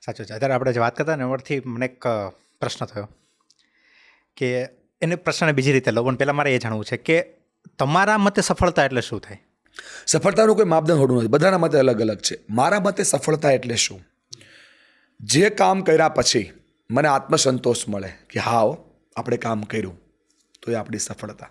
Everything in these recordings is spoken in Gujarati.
સાચું છે. અત્યારે આપણે જે વાત કરતા ને એમાંથી મને એક પ્રશ્ન થયો કે એને પ્રશ્નને બીજી રીતે લો, પણ પહેલાં મારે એ જાણવું છે કે તમારા મતે સફળતા એટલે શું થાય? સફળતાનું કોઈ માપદંડ હોતું નથી, બધાના મતે અલગ અલગ છે. મારા મતે સફળતા એટલે શું? જે કામ કર્યા પછી મને આત્મસંતોષ મળે કે હા આપણે કામ કર્યું તો એ આપણી સફળતા.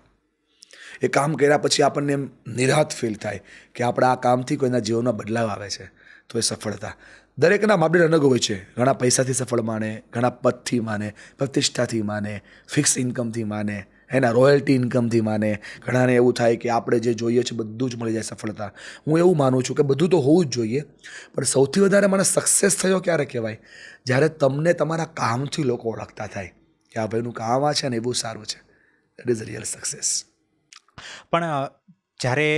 એ કામ કર્યા પછી આપણને એમ નિરાંત ફીલ થાય કે આપણા આ કામથી કોઈના જીવનમાં બદલાવ આવે છે, તો એ સફળતા. દરેકના માપદંડ અલગ હોય છે. ઘણા પૈસાથી સફળ માને, ઘણા પદથી માને, પ્રતિષ્ઠાથી માને, ફિક્સ ઇન્કમથી માને, એના રોયલ્ટી ઇન્કમથી માને. ઘણાને એવું થાય કે આપણે જે જોઈએ છે બધું જ મળી જાય સફળતા. હું એવું માનું છું કે બધું તો હોવું જ જોઈએ, પણ સૌથી વધારે મને સક્સેસ થયો ક્યારે કહેવાય? જ્યારે તમને તમારા કામથી લોકો ઓળખતા થાય કે આ ભાઈનું કામ આ છે ને એ બહુ સારું છે. That is real success. પણ જ્યારે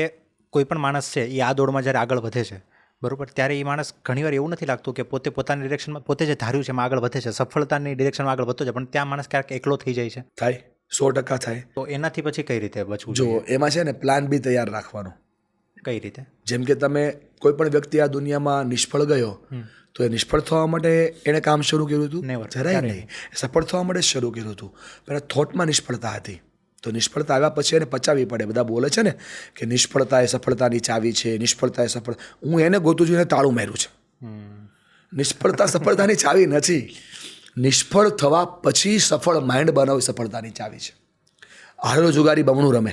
કોઈ પણ માણસ છે એ આ દોડમાં જ્યારે આગળ વધે છે, બરાબર, ત્યારે એ માણસ ઘણીવાર એવું નથી લાગતું કે પોતે પોતાની ડિરેક્શનમાં પોતે જે ધાર્યું છે એમાં આગળ વધે છે, સફળતાની ડિરેક્શનમાં આગળ વધતો છે, પણ ત્યાં માણસ ક્યાંક એકલો થઈ જાય છે. થાય, 100% થાય. તો એનાથી પછી કઈ રીતે બચવું જો જોઈએ? એમાં છે ને પ્લાન બી તૈયાર રાખવાનો. કઈ રીતે? જેમ કે તમે કોઈ પણ વ્યક્તિ આ દુનિયામાં નિષ્ફળ ગયો તો એ નિષ્ફળ થવા માટે એણે કામ શરૂ કર્યું હતું? Never. જરાય નહીં. સફળ થવા માટે જ શરૂ કર્યું હતું. પહેલાં થોટમાં નિષ્ફળતા હતી, તો નિષ્ફળતા આવ્યા પછી એને પચાવવી પડે. બધા બોલે છે ને કે નિષ્ફળતા એ સફળતાની ચાવી છે, નિષ્ફળતા એ સફળ. હું એને ગોતું છું, એને તાળું માર્યું છે. નિષ્ફળતા સફળતાની ચાવી નથી. નિષ્ફળ થવા પછી સફળ માઇન્ડ બનાવી સફળતાની ચાવી છે. હારેલો જુગારી બમણું રમે.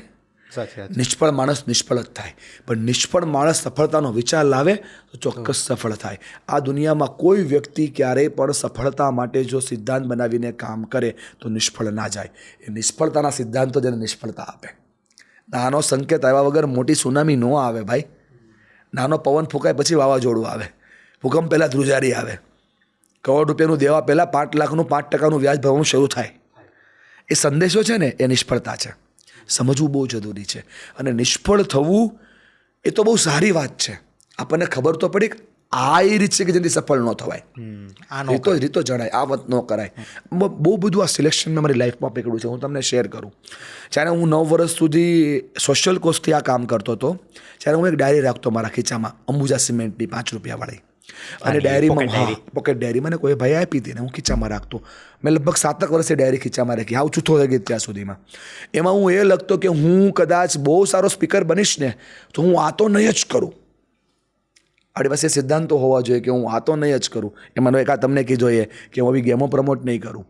સાચી વાત. નિષ્ફળ માણસ નિષ્ફળ જ થાય, પણ નિષ્ફળ માણસ સફળતાનો વિચાર લાવે તો ચોક્કસ સફળ થાય. આ દુનિયામાં કોઈ વ્યક્તિ ક્યારેય પણ સફળતા માટે જો સિદ્ધાંત બનાવીને કામ કરે તો નિષ્ફળ ના જાય. એ નિષ્ફળતાના સિદ્ધાંતો જેને નિષ્ફળતા આપે. નાનો સંકેત આવ્યા વગર મોટી સુનામી ન આવે ભાઈ. નાનો પવન ફૂંકાય પછી વાવાઝોડું આવે, ભૂકંપ પહેલાં ધ્રુજારી આવે, કરોડ રૂપિયાનું દેવા પહેલાં 5 લાખનું 5% વ્યાજ ભરવાનું શરૂ થાય. એ સંદેશો છે ને એ નિષ્ફળતા છે. સમજવું બહુ જરૂરી છે. અને નિષ્ફળ થવું એ તો બહુ સારી વાત છે. આપણને ખબર તો પડી કે આ એ રીત છે કે જેથી સફળ ન થવાય. રીતો જણાય, આ વાત ન કરાય. બહુ બધું આ સિલેક્શન મેં મારી લાઈફમાં પકડ્યું છે. હું તમને શેર કરું. જ્યારે હું 9 વર્ષ સુધી સોશિયલ કોઝથી આ કામ કરતો હતો, ત્યારે હું એક ડાયરી રાખતો મારા ખીચામાં, અંબુજા સિમેન્ટની 5 રૂપિયાવાળી. અને ડાયરીમાં પોકેટ ડાયરી મને કોઈ ભાઈ આપી હતી ને હું ખીચામાં રાખતો. મેં લગભગ 7 વર્ષે ડાયરી ખીચામાં રાખી, આવું છૂથો થઈ ગઈ ત્યાં સુધીમાં. એમાં હું એ લખતો કે હું કદાચ બહુ સારો સ્પીકર બનીશ ને તો હું આ તો નહીં જ કરું. આપણી પાસે સિદ્ધાંતો હોવા જોઈએ કે હું આ તો નહીં જ કરું. એમાંનો એક આ તમને કી જોઈએ કે હું આવી ગેમો પ્રમોટ નહીં કરું.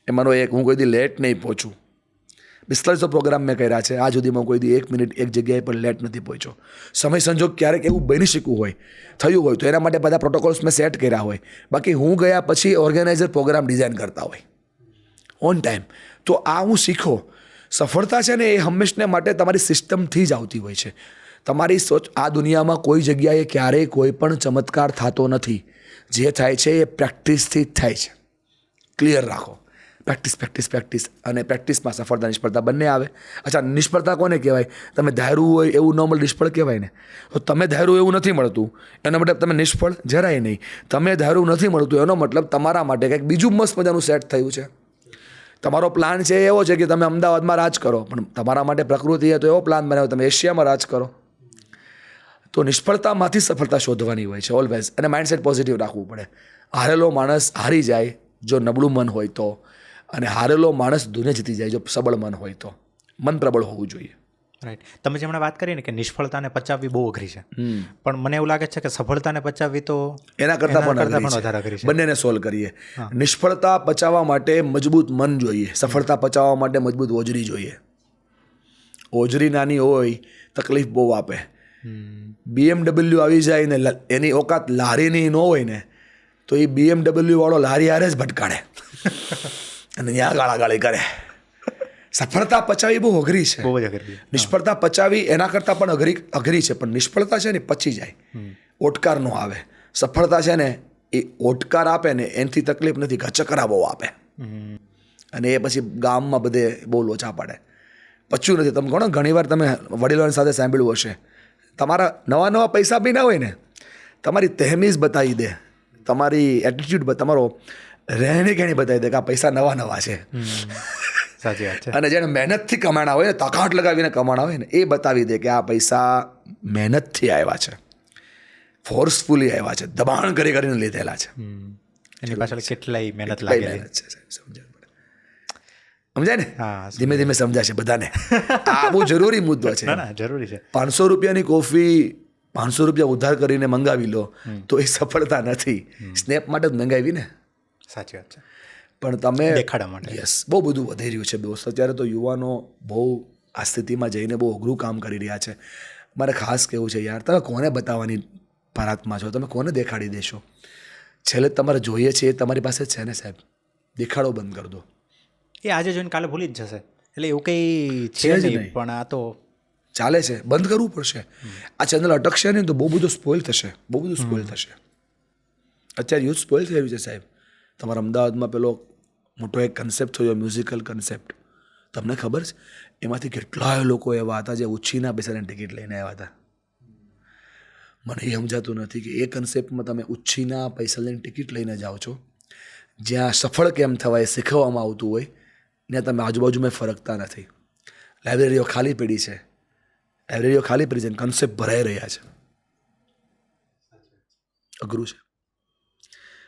એમાંનો એક હું કોઈ દી લેટ નહીં પહોંચું. 4500 પ્રોગ્રામ મેં કર્યા છે, આ સુધીમાં કોઈ દી 1 મિનિટ એક જગ્યાએ પણ લેટ નથી પહોંચ્યો. સમય સંજોગ ક્યારેક એવું બની શક્યું હોય, થયું હોય તો એના માટે બધા પ્રોટોકોલ્સ મેં સેટ કર્યા હોય. બાકી હું ગયા પછી ઓર્ગેનાઇઝર પ્રોગ્રામ ડિઝાઇન કરતા હોય ઓન ટાઈમ. તો આ હું શીખો. સફળતા છે ને એ હંમેશને માટે તમારી સિસ્ટમથી જ આવતી હોય છે. તમારી સોચ. આ દુનિયામાં કોઈ જગ્યાએ ક્યારેય કોઈ પણ ચમત્કાર થતો નથી. જે થાય છે એ પ્રેક્ટિસથી જ થાય છે. ક્લિયર રાખો. પ્રેક્ટિસ અને પ્રેક્ટિસમાં સફળતા નિષ્ફળતા બંને આવે. અચ્છા, નિષ્ફળતા કોને કહેવાય? તમે ધાર્યું હોય એવું નોર્મલ નિષ્ફળ કહેવાય ને. તો તમે ધાર્યું એવું નથી મળતું એનો મતલબ તમે નિષ્ફળ જરાય નહીં. તમે ધાર્યું નથી મળતું એનો મતલબ તમારા માટે કંઈક બીજું મસ્ત મજાનું સેટ થયું છે. તમારો પ્લાન છે એવો છે કે તમે અમદાવાદમાં રાજ કરો, પણ તમારા માટે પ્રકૃતિએ તો એવો પ્લાન બનાવ્યો તમે એશિયામાં રાજ કરો. તો નિષ્ફળતામાંથી સફળતા શોધવાની હોય છે ઓલવેઝ. અને માઇન્ડસેટ પોઝિટિવ રાખવું પડે. હારેલો માણસ હારી જાય જો નબળું મન હોય તો, અને હારેલો માણસ દુનિયા જીતી જાય જો સબળ મન હોય તો. મન પ્રબળ હોવું જોઈએ. રાઈટ. તમે જેમણે વાત કરી ને કે નિષ્ફળતાને પચાવવી બહુ અઘરી છે, પણ મને એવું લાગે છે કે સફળતાને પચાવવી તો એના કરતાં પણ વધારે અઘરી છે. બંનેને સોલ્વ કરીએ. નિષ્ફળતા પચાવવા માટે મજબૂત મન જોઈએ, સફળતા પચાવવા માટે મજબૂત ઓજરી જોઈએ. ઓજરી નાની હોય તકલીફ બહુ આપે. BMW આવી જાય ને એની ઓકાત લારીની ન હોય ને તો એ BMW વાળો લારી હારે જ ભટકાડે અને ત્યાં ગાળાગાળી કરે. સફળતા પચાવી બહુ અઘરી છે. બહુ જ અઘરી. નિષ્ફળતા પચાવી એના કરતાં પણ અઘરી છે. પણ નિષ્ફળતા છે ને પચી જાય, ઓટકાર નો આવે. સફળતા છે ને એ ઓટકાર આપે ને એનાથી તકલીફ નથી, ઘચકરા બહુ આપે. અને એ પછી ગામમાં બધે બહુ લોચા પડે. પચ્યું નથી. તમે ઘણો ઘણીવાર તમે વડીલોની સાથે સાંભળ્યું હશે, તમારા નવા પૈસા બી ના હોય ને, તમારી તહેમીઝ બતાવી દે, તમારી એટીટ્યુડ, તમારો રહેણી કહેણી બતાવી દે કે આ પૈસા નવા છે. સાચી વાત છે. અને જેને મહેનતથી કમાણા હોય ને, તાકાત લગાવીને કમાણા હોય ને, એ બતાવી દે કે આ પૈસા મહેનતથી આવ્યા છે, ફોર્સફુલી આવ્યા છે, દબાણ કરીને લીધેલા છે. એની પાછળ કેટલાય મહેનત કઈ લાગેલી. મહેનત છે સાહેબ, સમજાય સમજાય ને? હા, ધીમે ધીમે સમજાશે બધાને. આ બહુ જરૂરી મુદ્દો છે. ના ના જરૂરી છે. 500 રૂપિયાની કોફી 500 રૂપિયા ઉધાર કરીને મંગાવી લો તો એ સફળતા નથી. સ્નેપ માટે જ મંગાવી ને. સાચી વાત છે. પણ તમે દેખાડા માટે. યસ, બહુ બધું વધી રહ્યું છે દોસ્ત. અત્યારે તો યુવાનો બહુ આ સ્થિતિમાં જઈને બહુ અઘરું કામ કરી રહ્યા છે. મારે ખાસ કહેવું છે યાર, તમે કોને બતાવવાની ભારતમાં છો? તમે કોને દેખાડી દેશો? છેલ્લે તમારે જોઈએ છે એ તમારી પાસે છે ને સાહેબ. દેખાડો બંધ કરી દો. એ આજે જોઈને કાલે ભૂલી જ જશે. એટલે એવું કંઈ છે છે જ નહીં. નહીં. પણ આ તો ચાલે છે, બંધ કરવું પડશે. આ ચેનલ અટકશે નહીં તો બહુ બધું સ્પોઇલ થશે, બહુ બધું સ્પોઇલ થશે. અત્યારે યુથ સ્પોઇલ થઈ રહ્યું છે સાહેબ. તમારા અમદાવાદમાં પેલો મોટો એક કન્સેપ્ટ થયો, મ્યુઝિકલ કન્સેપ્ટ, તમને ખબર છે? એમાંથી કેટલાય લોકો એવા હતા જે ઉછીના પૈસાની ટિકિટ લઈને આવ્યા હતા. મને એ સમજાતું નથી કે એ કન્સેપ્ટમાં તમે ઉછીના પૈસા લઈને ટિકિટ લઈને જાઓ છો, જ્યાં સફળ કેમ થવાય શીખવવામાં આવતું હોય, ને તમે આજુબાજુમાં ફરકતા નથી. લાઇબ્રેરીઓ ખાલી પડી છે, લાઇબ્રેરીઓ ખાલી પડી છે, કન્સેપ્ટ ભરાઈ રહ્યા છે. અઘરું છે.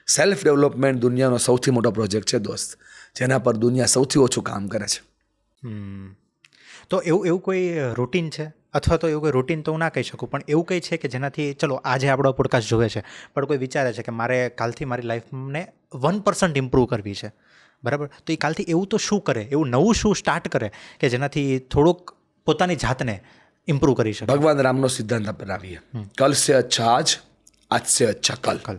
સેલ્ફ ડેવલપમેન્ટ દુનિયાનો સૌથી મોટો પ્રોજેક્ટ છે દોસ્ત, જેના પર દુનિયા સૌથી ઓછું કામ કરે છે. તો એવું કોઈ રૂટીન છે, અથવા તો એવું કોઈ રૂટીન તો હું ના કહી શકું, પણ એવું કંઈ છે કે જેનાથી ચલો આજે આપણો પોડકાસ્ટ જોવે છે પણ કોઈ વિચારે છે કે મારે કાલથી મારી લાઈફને 1% ઇમ્પ્રૂવ કરવી છે, બરાબર? તો એ કાલથી એવું તો શું કરે, એવું નવું શું સ્ટાર્ટ કરે કે જેનાથી થોડુંક પોતાની જાતને ઇમ્પ્રૂવ કરી શકે? ભગવાન રામનો સિદ્ધાંત અપનાવીએ, કલ સે અચ્છા આજ, આજ સે અચ્છા કલ.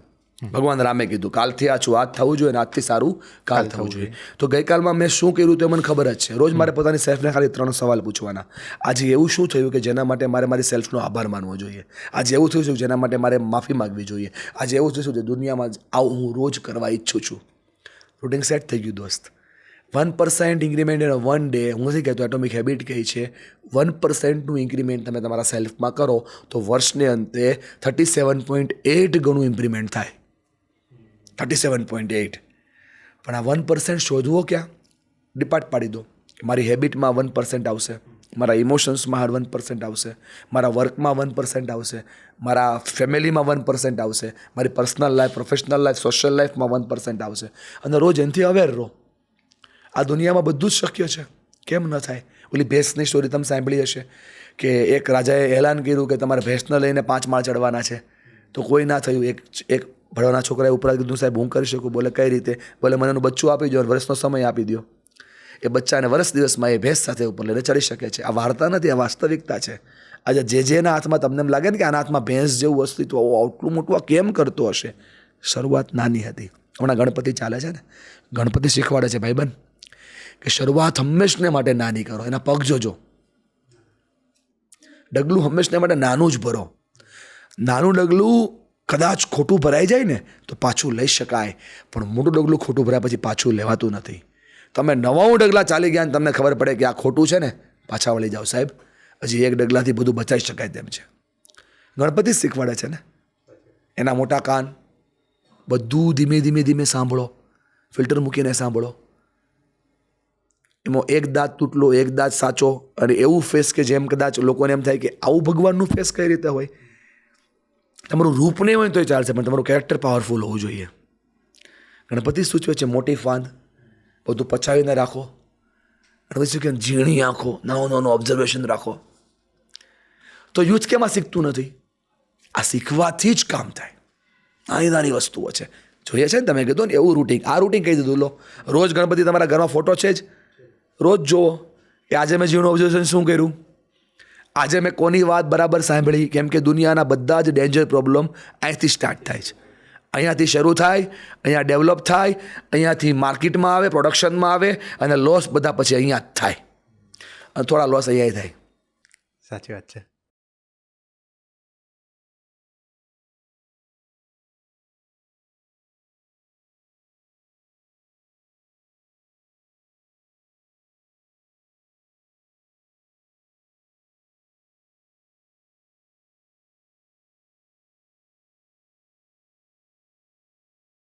ભગવાન રામે કીધું કાલથી આછું આજ થવું જોઈએ અને આજથી સારું કાલ થવું જોઈએ. તો ગઈકાલમાં મેં શું કર્યું તે મને ખબર જ છે. રોજ મારે પોતાની સેલ્ફને ખાલી 3 સવાલ પૂછવાના. આજે એવું શું થયું કે જેના માટે મારે મારી સેલ્ફનો આભાર માનવો જોઈએ? આજે એવું થયું છે જેના માટે મારે માફી માગવી જોઈએ? આજે એવું થયું છે દુનિયામાં આવું હું રોજ કરવા ઈચ્છું છું. રૂટિન સેટ થઈ ગયું દોસ્ત. 1% ઇન્ક્રીમેન્ટ ઇન વન ડે, હું નથી કહેતો એટોમિક હેબિટ કહી છે, 1%નું ઇન્ક્રીમેન્ટ તમે તમારા સેલ્ફમાં કરો તો વર્ષને અંતે 37.8 ગણું ઇમ્પ્રુવમેન્ટ થાય. 37.8. પણ આ 1% શોધવો ક્યાં? ડિપાર્ટ પાડી દો. મારી હેબિટમાં 1% આવશે, મારા ઇમોશન્સમાં 1% આવશે, મારા વર્કમાં 1% આવશે, મારા ફેમિલીમાં 1% આવશે, મારી personal life, professional life, social લાઈફમાં 1% આવશે. અને રોજ એનાથી અવેર રહો. આ દુનિયામાં બધું જ શક્ય છે, કેમ ન થાય? ઓલી ભેંસની સ્ટોરી તમે સાંભળી હશે કે એક રાજાએ એલાન કર્યું કે તમારે ભેંસને લઈને 5 માળ ચડવાના છે, તો કોઈ ના થયું. એક ભણવાના છોકરાએ ઉપરાંત કીધું સાહેબ હું કરી શકું. બોલે કઈ રીતે? બોલે મને એનું બચ્ચું આપી દો, વર્ષનો સમય આપી દો. એ બચ્ચાને વર્ષ દિવસમાં એ ભેંસ સાથે ઉપર લઈને ચડી શકે છે. આ વાર્તા નથી, આ વાસ્તવિકતા છે. આજે જેના હાથમાં તમને એમ લાગે ને કે આના હાથમાં ભેંસ જેવું અસ્તિત્વ આટલું મોટું આ કેમ કરતો હશે? શરૂઆત નાની હતી. હમણાં ગણપતિ ચાલે છે ને, ગણપતિ શીખવાડે છે ભાઈબંધ કે શરૂઆત હંમેશને માટે નાની કરો. એના પગ જોજો, ડગલું હંમેશને માટે નાનું જ ભરો. નાનું ડગલું કદાચ ખોટું ભરાઈ જાય ને તો પાછું લઈ શકાય, પણ મોટું ડગલું ખોટું ભરાય પછી પાછું લેવાતું નથી. તમે 9 ડગલા ચાલી ગયા ને તમને ખબર પડે કે આ ખોટું છે ને, પાછા વળી જાઓ સાહેબ. હજી 1 ડગલાથી બધું બચાવી શકાય તેમ છે. ગણપતિ જ શીખવાડે છે ને. એના મોટા કાન, બધું ધીમે ધીમે ધીમે સાંભળો, ફિલ્ટર મૂકીને સાંભળો. એમાં એક દાંત તૂટલો, એક દાંત સાચો, અને એવું ફેસ કે જેમ કદાચ લોકોને એમ થાય કે આવું ભગવાનનું ફેસ કઈ રીતે હોય? તમારું રૂપ નહીં હોય તો ચાલશે, પણ તમારું કેરેક્ટર પાવરફુલ હોવું જોઈએ. ગણપતિ સૂચવે છે મોટી ફાંદ, બધું પચાવીને રાખો. અને પછી કે ઝીણી આંખો, નાનું ઓબ્ઝર્વેશન રાખો. તો યુથ કેમ આ શીખતું નથી? આ શીખવાથી જ કામ થાય. નાની નાની વસ્તુઓ છે, જોઈએ છે ને તમે કીધું ને એવું રૂટિન. આ રૂટિન કહી દીધું લો. રોજ ગણપતિ તમારા ઘરમાં ફોટો છે જ, રોજ જુઓ કે આજે મેં ઝીણું ઓબ્ઝર્વેશન શું કર્યું, આજે મેં કોની વાત બરાબર સાંભળી. કેમ કે દુનિયાના બધા જ ડેન્જર પ્રોબ્લેમ અહીંથી સ્ટાર્ટ થાય છે. અહીંયાથી શરૂ થાય, અહીંયા ડેવલપ થાય, અહીંયાથી માર્કેટમાં આવે, પ્રોડક્શનમાં આવે, અને લોસ બધા પછી અહીંયા જ થાય. અને થોડા લોસ અહીંયા થાય. સાચી વાત છે.